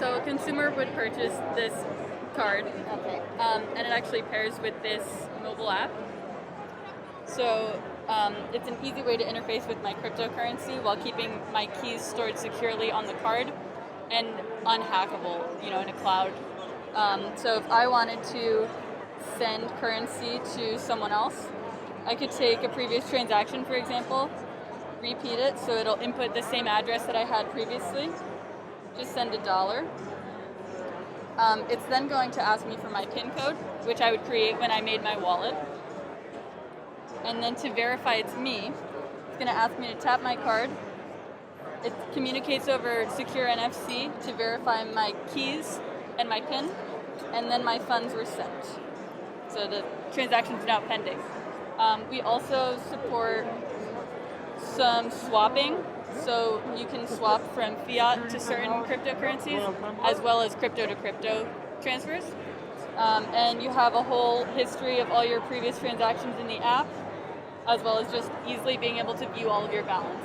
So a consumer would purchase this card, Okay. and it actually pairs with this mobile app. So it's an easy way to interface with my cryptocurrency while keeping my keys stored securely on the card and unhackable, in a cloud. So if I wanted to send currency to someone else, I could take a previous transaction, for example, repeat it, so it'll input the same address that I had previously, just send $1. It's then going to ask me for my PIN code, which I would create when I made my wallet. And then to verify it's me, it's going to ask me to tap my card. It communicates over secure NFC to verify my keys and my PIN, and then my funds were sent. So the transaction is now pending. We also support some swapping, so you can swap from fiat to certain cryptocurrencies, as well as crypto to crypto transfers. And you have a whole history of all your previous transactions in the app, as well as just easily being able to view all of your balance.